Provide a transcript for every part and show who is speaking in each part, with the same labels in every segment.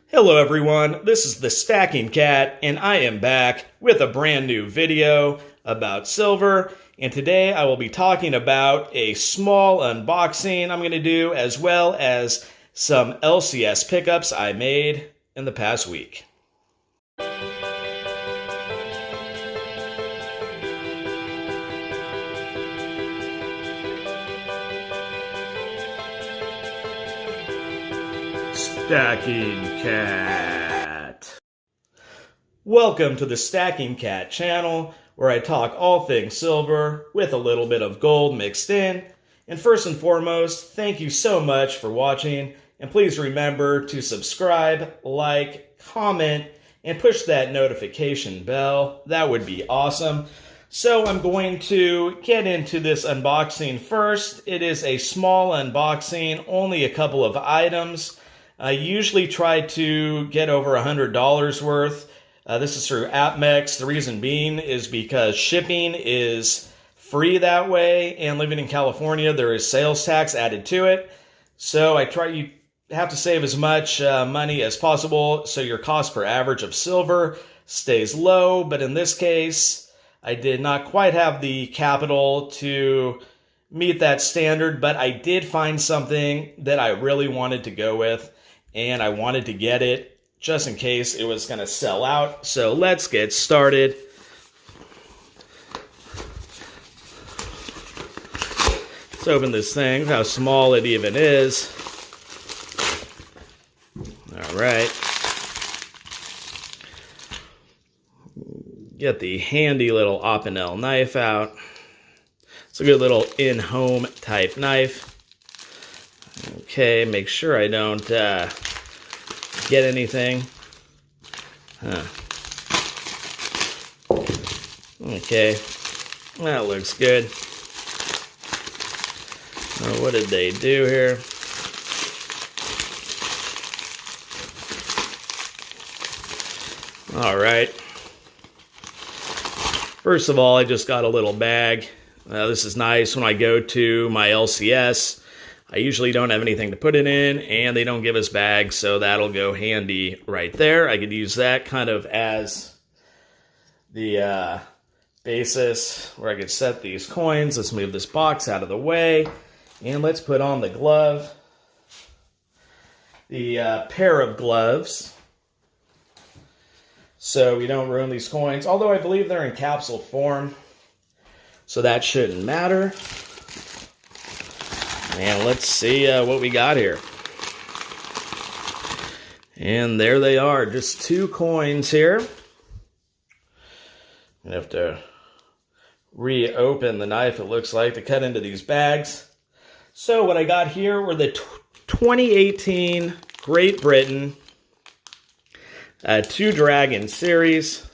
Speaker 1: Hello everyone, this is the Stacking Cat, and I am back with a brand new video about silver. And today I will be talking about a small unboxing I'm going to do, as well as some LCS pickups I made in the past week. Stacking Cat. Welcome to the Stacking Cat channel, where I talk all things silver with a little bit of gold mixed in. And first and foremost, thank you so much for watching, and please remember to subscribe, like, comment, and push that notification bell. That would be awesome. So I'm going to get into this unboxing first. It is a small unboxing, only a couple of items. I usually try to get over $100 worth. This is through AppMex. The reason being is because shipping is free that way, and living in California, there is sales tax added to it. So you have to save as much money as possible so your cost per average of silver stays low. But in this case, I did not quite have the capital to meet that standard, but I did find something that I really wanted to go with, and I wanted to get it just in case it was going to sell out. So let's get started. Let's open this thing, how small it even is. All right. Get the handy little Opinel knife out. It's a good little in-home type knife. Okay, make sure I don't get anything. Okay, that looks good. What did they do here? All right. First of all, I just got a little bag. This is nice. When I go to my LCS, I usually don't have anything to put it in, and they don't give us bags, so that'll go handy right there. I could use that kind of as the basis where I could set these coins. Let's move this box out of the way, and let's put on the glove. The pair of gloves, so we don't ruin these coins, although I believe they're in capsule form, so that shouldn't matter. And let's see what we got here. And there they are, just 2 coins here. I have to reopen the knife, it looks like, to cut into these bags. So what I got here were the 2018 Great Britain 2 Dragon series.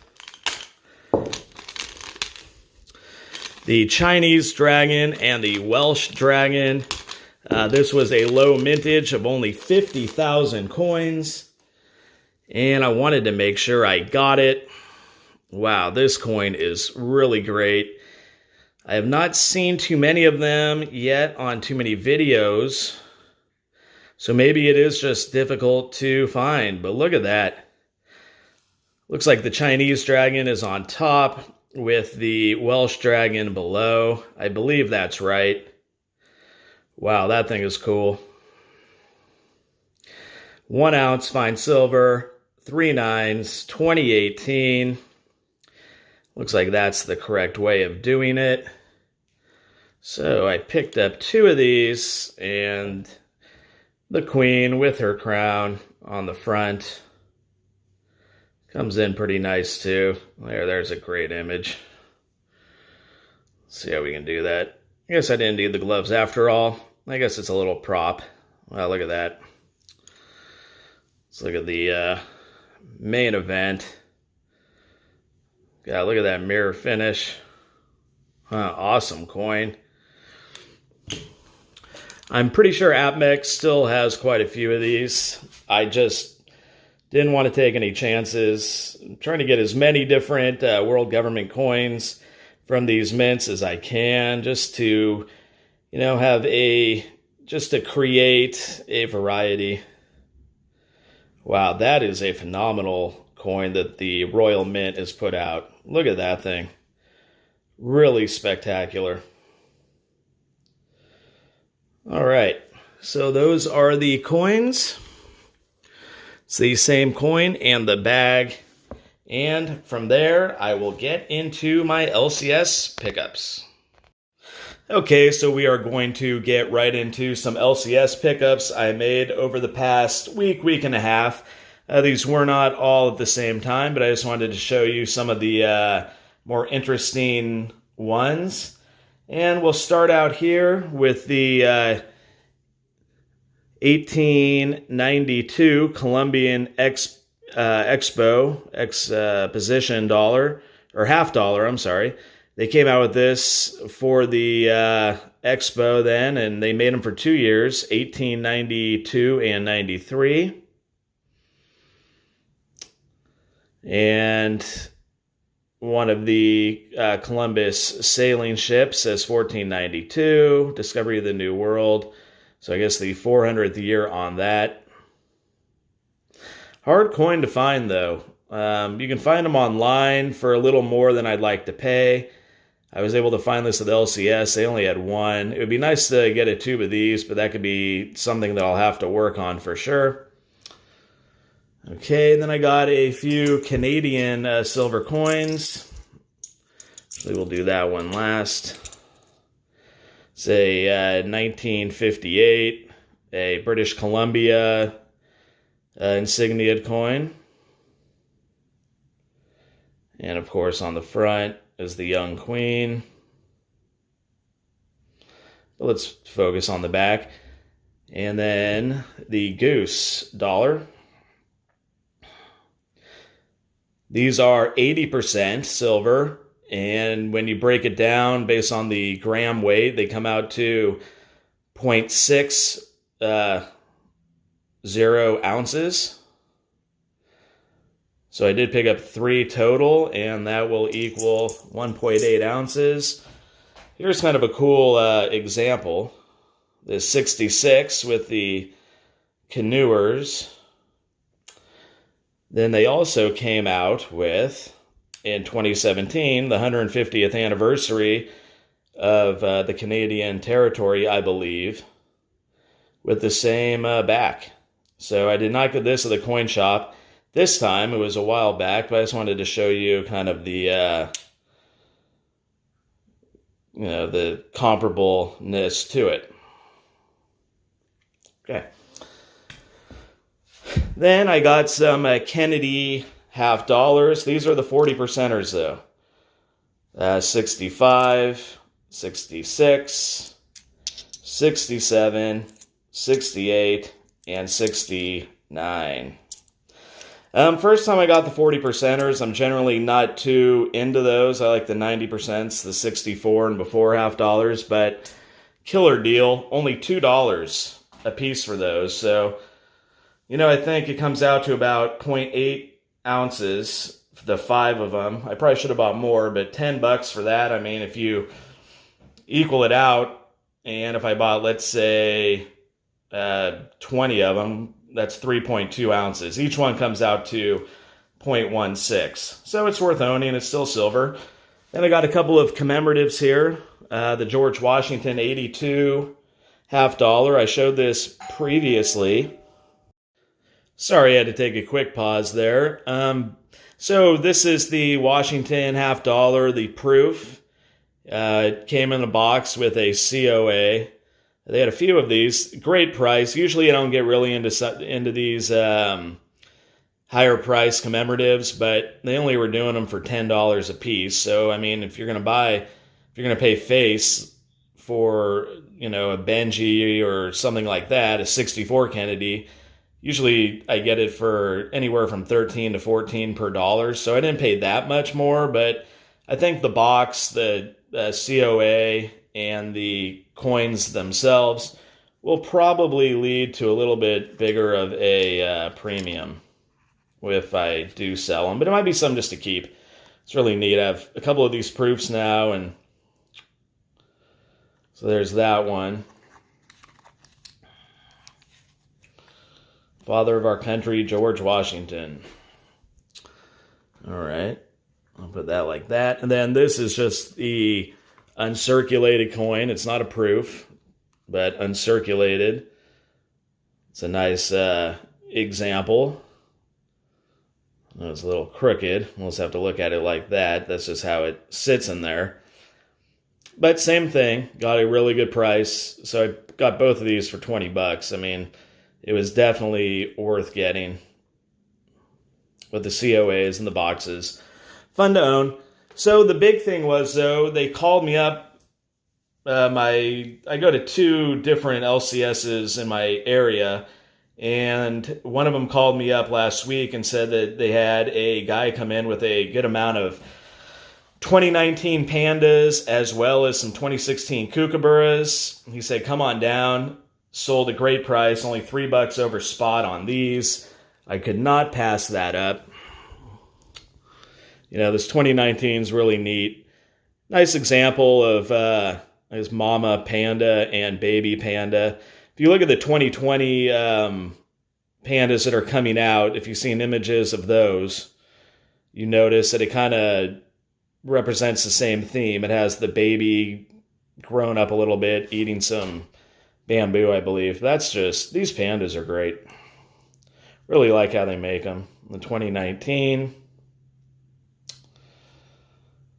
Speaker 1: The Chinese Dragon and the Welsh Dragon. This was a low mintage of only 50,000 coins, and I wanted to make sure I got it. Wow, this coin is really great. I have not seen too many of them yet on too many videos, so maybe it is just difficult to find, but look at that. Looks like the Chinese Dragon is on top with the Welsh Dragon below. I believe that's right. Wow, that thing is cool. 1 ounce fine silver, 3 nines, 2018. Looks like that's the correct way of doing it. So I picked up 2 of these, and the queen with her crown on the front. Comes in pretty nice too. There's a great image. Let's see how we can do that. I guess I didn't need the gloves after all. I guess it's a little prop. Wow, look at that. Let's look at the main event. God, look at that mirror finish. Awesome coin. I'm pretty sure AppMex still has quite a few of these. I just didn't want to take any chances. I'm trying to get as many different world government coins from these mints as I can, just to, just to create a variety. Wow, that is a phenomenal coin that the Royal Mint has put out. Look at that thing. Really spectacular. All right, so those are the coins. It's the same coin and the bag. And from there, I will get into my LCS pickups. Okay, so we are going to get right into some LCS pickups I made over the past week and a half. These were not all at the same time, but I just wanted to show you some of the more interesting ones. And we'll start out here with the 1892 Colombian Exposition dollar, or half dollar, I'm sorry. They came out with this for the Expo then, and they made them for 2 years, 1892 and 93. And one of the Columbus sailing ships says 1492, Discovery of the New World. So I guess the 400th year on that. Hard coin to find, though. You can find them online for a little more than I'd like to pay. I was able to find this at the LCS. They only had one. It would be nice to get a tube of these, but that could be something that I'll have to work on for sure. Okay, then I got a few Canadian silver coins. Actually, we'll do that one last. It's a 1958, a British Columbia insignia coin. And of course on the front is the young queen. But let's focus on the back. And then the goose dollar. These are 80% silver. And when you break it down based on the gram weight, they come out to 0.60 ounces. So I did pick up 3 total, and that will equal 1.8 ounces. Here's kind of a cool example. The 66 with the canoers. Then they also came out with, in 2017, the 150th anniversary of the Canadian territory, I believe, with the same back. So I did not get this at the coin shop. This time, it was a while back, but I just wanted to show you kind of the, the comparableness to it. Okay. Then I got some Kennedy half dollars. These are the 40 percenters, though. 65, 66, 67, 68, and 69. First time I got the 40 percenters, I'm generally not too into those. I like the 90%, the 64 and before half dollars, but killer deal. Only $2 a piece for those. So, I think it comes out to about 0.8 ounces, the 5 of them. I probably should have bought more, but $10 for that. I mean, if you equal it out, and if I bought, let's say, 20 of them, that's 3.2 ounces. Each one comes out to 0.16. So it's worth owning. It's still silver. Then I got a couple of commemoratives here. The George Washington 82 half dollar. I showed this previously. Sorry, I had to take a quick pause there. So this is the Washington half dollar, the proof. It came in a box with a COA. They had a few of these. Great price. Usually I don't get really into these higher price commemoratives, but they only were doing them for $10 a piece. So, I mean, if you're going to pay face for, a Benji or something like that, a 64 Kennedy, usually I get it for anywhere from 13 to 14 per dollar. So I didn't pay that much more, but I think the box, the COA, and the coins themselves will probably lead to a little bit bigger of a premium if I do sell them. But it might be something just to keep. It's really neat. I have a couple of these proofs now, and so there's that one. Father of our country, George Washington. All right. I'll put that like that. And then this is just the uncirculated coin. It's not a proof, but uncirculated. It's a nice example. It's a little crooked. We'll just have to look at it like that. That's just how it sits in there. But same thing. Got a really good price. So I got both of these for $20. I mean, it was definitely worth getting with the COAs and the boxes. Fun to own. So the big thing was, though, they called me up. I go to 2 different LCSs in my area, and one of them called me up last week and said that they had a guy come in with a good amount of 2019 Pandas as well as some 2016 Kookaburras. He said, come on down. Sold a great price, only $3 over spot on these. I could not pass that up. You know, this 2019 is really neat. Nice example of there's Mama Panda and Baby Panda. If you look at the 2020 pandas that are coming out, if you've seen images of those, you notice that it kind of represents the same theme. It has the baby grown up a little bit, eating some bamboo, I believe. That's just, these pandas are great. Really like how they make them. The 2019,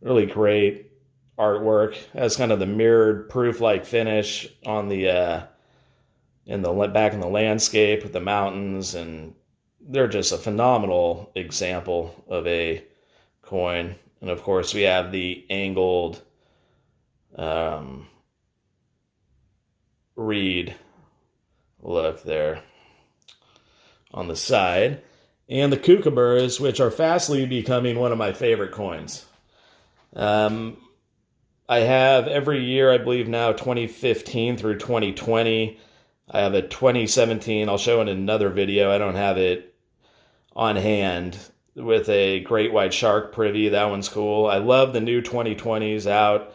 Speaker 1: really great artwork. Has kind of the mirrored proof-like finish on the back in the landscape with the mountains, and they're just a phenomenal example of a coin. And of course, we have the angled reed look there on the side, and the Kookaburras, which are fastly becoming one of my favorite coins. I have every year, I believe now 2015 through 2020. I have a 2017. I'll show in another video. I don't have it on hand, with a great white shark privy. That one's cool. I love the new 2020s out,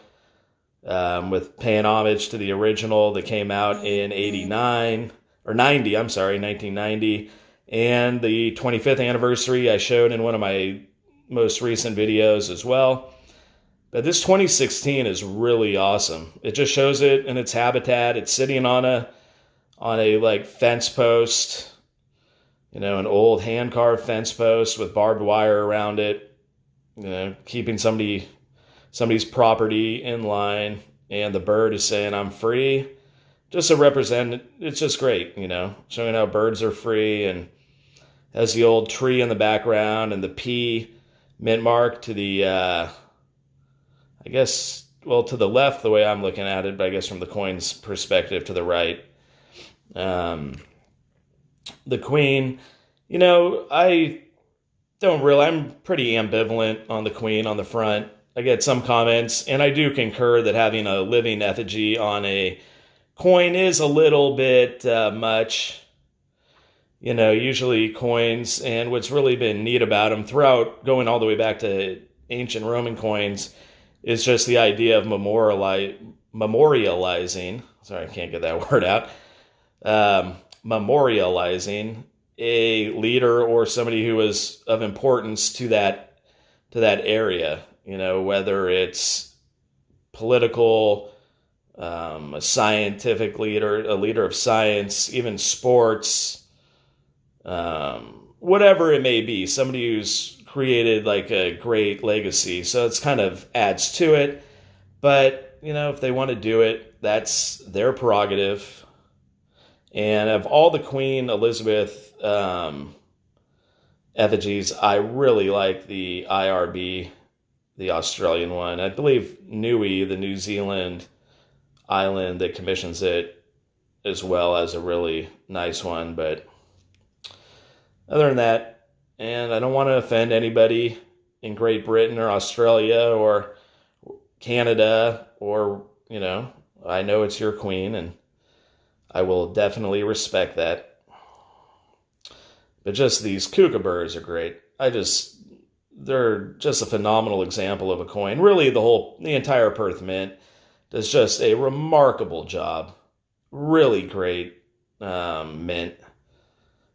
Speaker 1: with paying homage to the original that came out in 1990, and the 25th anniversary I showed in one of my most recent videos as well. But this 2016 is really awesome. It just shows it in its habitat. It's sitting on a like fence post, you know, an old hand-carved fence post with barbed wire around it, you know, keeping somebody's property in line, and the bird is saying, I'm free. Just to represent, it's just great, you know, showing how birds are free, and has the old tree in the background, and the P mint mark to the, I guess, well, to the left, the way I'm looking at it, but I guess from the coin's perspective to the right. The queen, you know, I'm pretty ambivalent on the queen on the front. I get some comments, and I do concur that having a living effigy on a coin is a little bit much. You know, usually coins, and what's really been neat about them throughout, going all the way back to ancient Roman coins, is just the idea of memorializing. Sorry, I can't get that word out. Memorializing a leader or somebody who was of importance to that area. You know, whether it's political, a scientific leader, a leader of science, even sports, whatever it may be, somebody who's created like a great legacy. So it's kind of adds to it. But, you know, if they want to do it, that's their prerogative. And of all the Queen Elizabeth effigies, I really like the IRB, the Australian one. I believe Niue, the New Zealand island that commissions it, as well as a really nice one. But other than that, and I don't want to offend anybody in Great Britain or Australia or Canada, or, you know, I know it's your queen, and I will definitely respect that. But just these Kookaburras are great. They're just a phenomenal example of a coin. Really, the entire Perth Mint does just a remarkable job. Really great mint.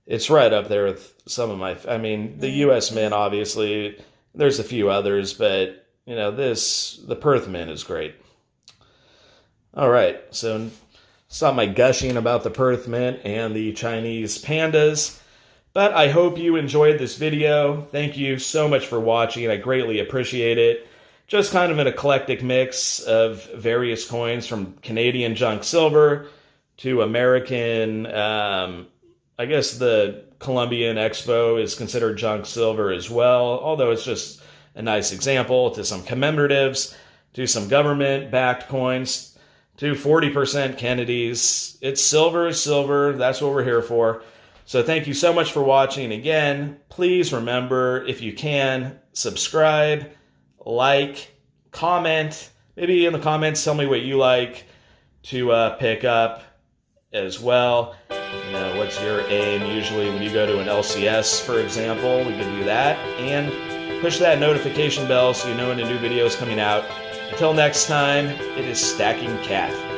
Speaker 1: It's right up there with some of my, I mean, the U.S. Mint, obviously. There's a few others, but, you know, the Perth Mint is great. All right, so stop my gushing about the Perth Mint and the Chinese pandas. But I hope you enjoyed this video. Thank you so much for watching. I greatly appreciate it. Just kind of an eclectic mix of various coins, from Canadian junk silver to American, I guess the Colombian Expo is considered junk silver as well, although it's just a nice example, to some commemoratives, to some government-backed coins, to 40% Kennedys. It's silver is silver. That's what we're here for. So thank you so much for watching. Again, please remember, if you can, subscribe, like, comment. Maybe in the comments tell me what you like to pick up as well. You know, what's your aim usually when you go to an LCS, for example? We can do that. And push that notification bell so you know when a new video is coming out. Until next time, it is Stacking Cat.